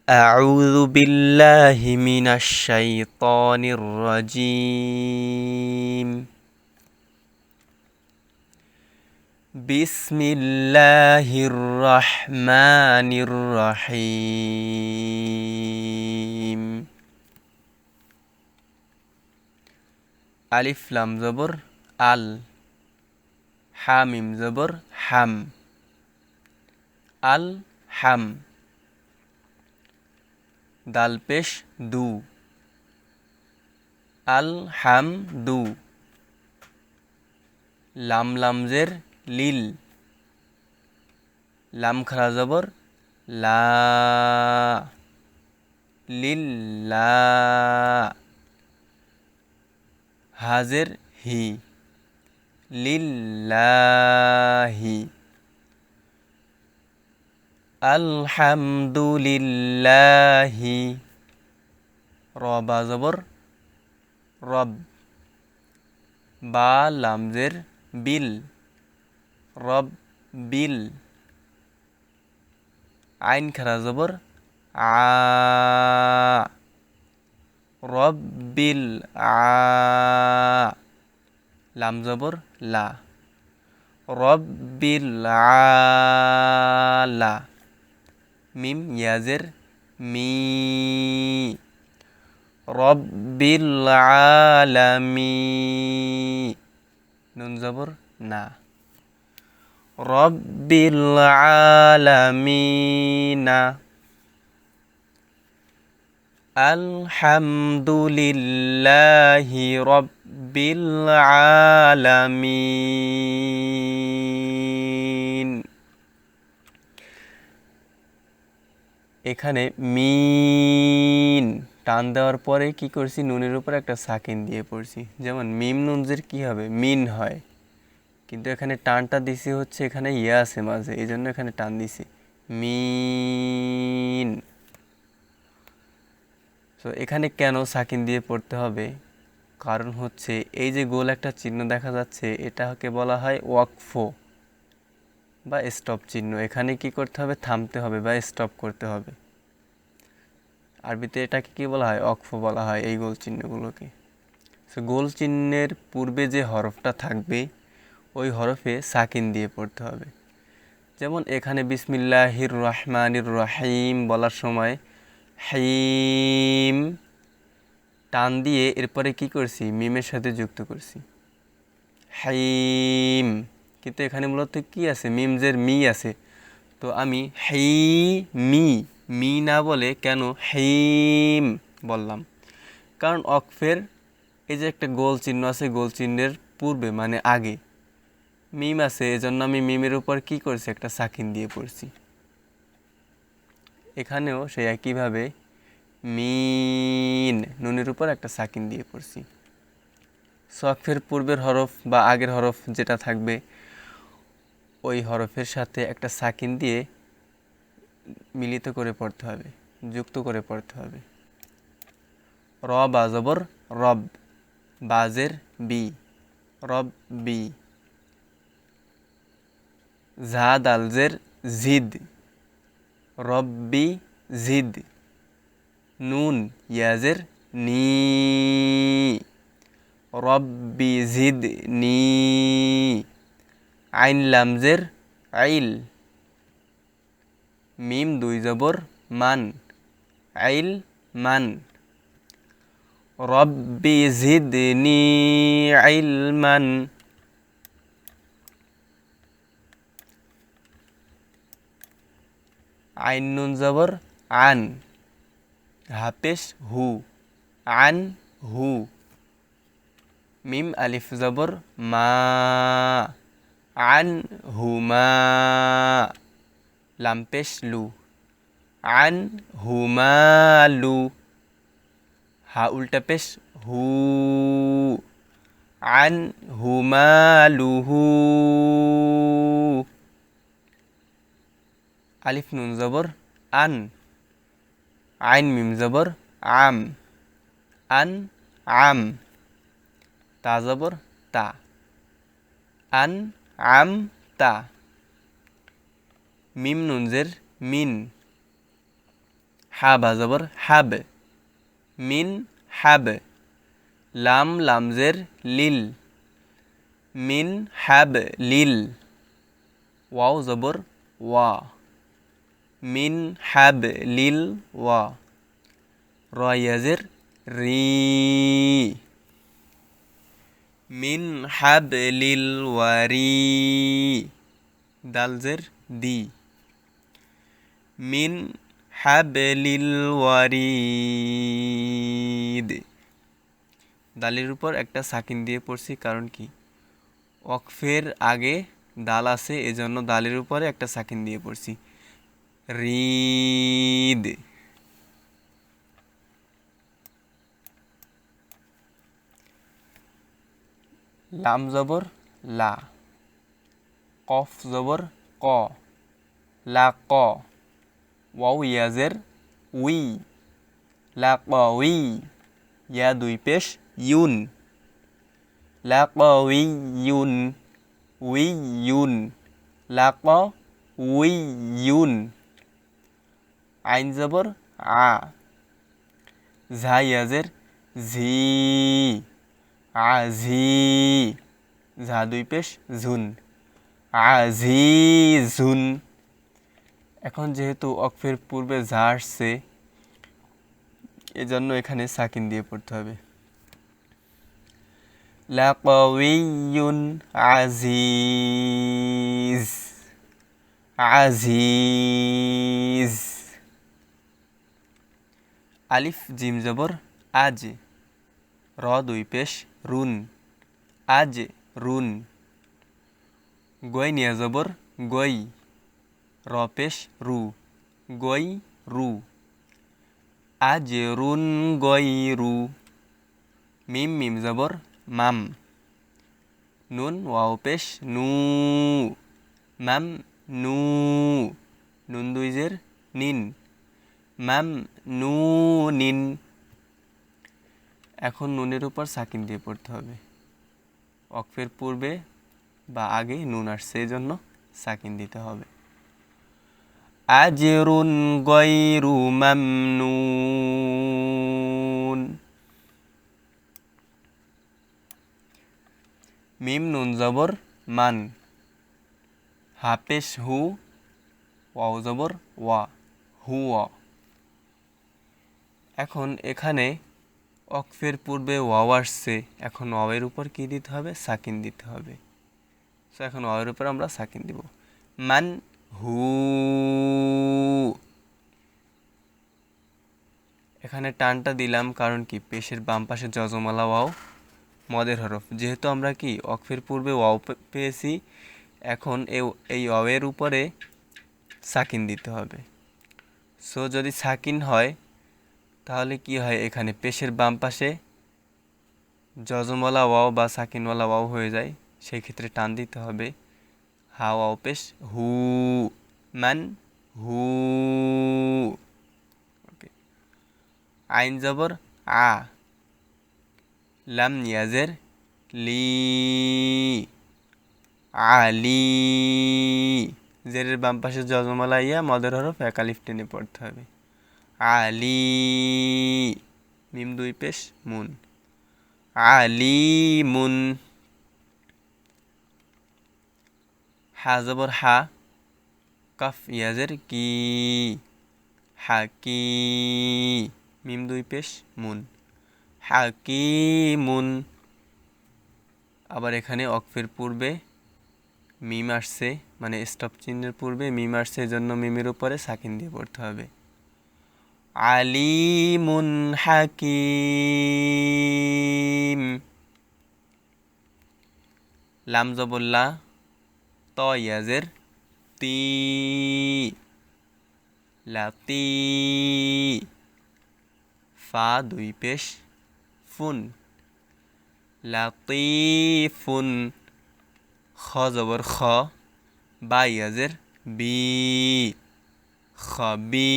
أعوذ بالله من الشيطان الرجيم بسم الله الرحمن الرحيم ألف لام زبر আল হামিম জবর হাম আল হাম দাল পেশ দু আল হাম দু লাম লামজের লিল লাম খারা জবর লা লিল্লা হাজের হি লিল্লাহি আলহামদুলিল্লাহি রবা জবর রব বা লামজের বিল রব বিল আইন খারা জবর আ রব্বিল আ লাম জবর লা রব্বিল আলা মিম ইয়াজের মি রব্বিল আলামি নুন জবর না রব্বিল আলামিনা আলহামদুলিল্লাহি রব্বিল আলামিন। এখানে মিন টান দেওয়ার পরে কি করছি, নুনের উপর একটা সাকিন দিয়ে পড়ছি। যেমন মিম নুনজের কি হবে, মিন হয়, কিন্তু এখানে টানটা দিছি হচ্ছে এখানে ইয়া আছে মাঝে, এই জন্য এখানে টান দিছি মিন। তো এখানে কেন সাকিন দিয়ে পড়তে হবে, কারণ হচ্ছে এই যে গোল একটা চিহ্ন দেখা যাচ্ছে, এটাকে বলা হয় ওয়াকফ বা স্টপ চিহ্ন। এখানে কি করতে হবে, থামতে হবে বা স্টপ করতে হবে। আরবিতে এটাকে কি বলা হয়, ওয়াকফ বলা হয় এই গোল চিহ্নগুলোকে। সো গোল চিহ্নের পূর্বে যে হরফটা থাকবে ওই হরফে সাকিন দিয়ে পড়তে হবে। যেমন এখানে বিসমিল্লাহির রহমানির রহিম বলার সময় হিম টান দিয়ে এরপরে কি করছি, মিমের সাথে যুক্ত করছি হাইম, কিন্তু এখানে মূলত কি আছে, মিমজের মি আছে। তো আমি হি মি না বলে কেন হিম বললাম, কারণ অকফের এই যে একটা গোল চিহ্ন আছে, গোল চিহ্নের পূর্বে মানে আগে মিম আছে, এজন্য আমি মিমের উপর কি করছি, একটা সাকিন দিয়ে পড়ছি। এখানেও সেই একইভাবে মিন নুনের উপর একটা সাকিন দিয়ে পড়ছি। ওয়াকফের পূর্বের হরফ বা আগের হরফ যেটা থাকবে ওই হরফের সাথে একটা সাকিন দিয়ে মিলিত করে পড়তে হবে, যুক্ত করে পড়তে হবে। র বা জবর রব, বাজের বি রব বি। ঝা দালজের জিদ রব্বি জিদ। নুন ইয়াজের নি রব্বি জিদ নি। আইন লামজের আইল। মিম দুই জবর মান আইল মান। রব্বি জিদনি ইলমান। আইন নুন জবর আন, হাপেশ হু আন হু। মিম আলিফ জবর মা আন হুমা। লাম পেশ লু আন হুমালু। হা উল্টা পেশ হু আন হুমালুহু। আলিফ নুন জবর আন, আইন মিম জবর আম আন আম। তা জবর তা আন আম তা। মিম নুনজের মিন, হা বা জবর হাব, মিন হাব। লাম লামজের লিল, মিন হাব লিল। ওয়াও জবর ওয়া, মিন হাব লিল ওয়া। র ইয়াজের রি, মিন হাব লিল ওয়ারি। দালজের দি, মিন হাবলিল ওয়ারিদ। দালের উপর একটা সাকিন দিয়ে পড়ছি, কারণ কি ওয়াকফের আগে দাল আছে, এজন্য দালের উপরে একটা সাকিন দিয়ে পড়ছি। রিদ। লাম জবর লা, কফ জবর ক, লা ক। ওয়াও ইয়াজের উই, লা ক উই। ইয়া দুই পেশ ইউন, লা ক উই ইউন, উই ইউন, লা ক উই ইউন। আইন জবর আ, ঝা ইয়াজের ঝি, আজি। ঝা দুই পেশ ঝুন, আজি ঝুন। এখন যেহেতু অক্ফের পূর্বে ঝা আসছে, এজন্য এখানে সাকিন দিয়ে পড়তে হবে। লাকাউইয়ুন আজিজ, আজিজ। আলিফ জিম জবর আজ, র দুই পেশ রুন, আজ রুন। গই নিয়া জবর গই, র পেশ রু, গই রু। আজ রুন গই রু। মিম মিম জবর মাম, নুন ওয়াও পেশ নু, মাম নু। নুন দুই জের নিন, মাম নু নিন। এখন নুনের উপর সাকিন দিয়ে পড়তে হবে। ওয়াকফের পূর্বে বা আগে নুন আসছে, এই জন্য সাকিন দিতে হবে। আজরুন গায়রু মামনুন। মিম নুন জবর মান, হাপেশ হু, ওয়াও জবর ওয়া, হুয়া। এখন এখানে ওয়াকফের পূর্বে ওয়াও আসছে, এখন ওয়াওয়ের উপর কি দিতে হবে? সাকিন দিতে হবে। সো এখন ওয়াওয়ের উপর আমরা সাকিন দিব। মান হু। এখানে টানটা দিলাম কারণ কি পেশের বাম পাশে যজমালা ওয়াও মদের হরফ, যেহেতু আমরা কি ওয়াকফের পূর্বে ওয়াও পেয়েছি, এখন এই ওয়াওয়ের উপরে সাকিন দিতে হবে। সো যদি সাকিন হয় তাহলে কি হয়, এখানে পেশের বাম পাশে যজমওয়ালা ওয়াও বা সাকিনওয়ালা ওয়াও হয়ে যায়, সেই ক্ষেত্রে টান দিতে হবে। হা ওয়াও পেশ হু, মান হু। ওকে। আইন জবর আ, লাম ইয়াজের লি, আলি। জেরের বাম পাশে যজমওয়ালা ইয়া মদের হরফ এক আলিফ টেনে পড়তে হবে। আলি। মিম দুই পেশ মুন, আলিমুন। হা জবর হা, কাফ ইয়াজের কি, হাকি। মিম দুই পেশ মুন, হাকিমুন। আবার এখানে ওয়াকফের পূর্বে মিম আসছে, মানে স্টপ চিহ্নের পূর্বে মিম আসছে, এজন্য মিমের উপরে সাকিন দিয়ে পড়তে হবে। আলিমুন হাকিম। লাম জবর লা, ত ইয়াজের তি, লাতি। ফা দুই পেশ ফুন, লাতিফুন। খ জবর খ, বা ইয়াজের বি, খবি।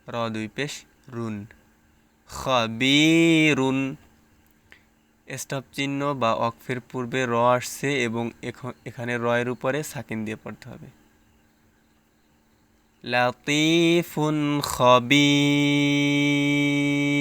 র দুই পেশ রুন, খবিরুন। স্টপ চিহ্ন বা ওয়াকফের পূর্বে র আসছে এবং এখানে র এর উপরে সাকিন দিয়ে পড়তে হবে। লাতিফুন খবীর।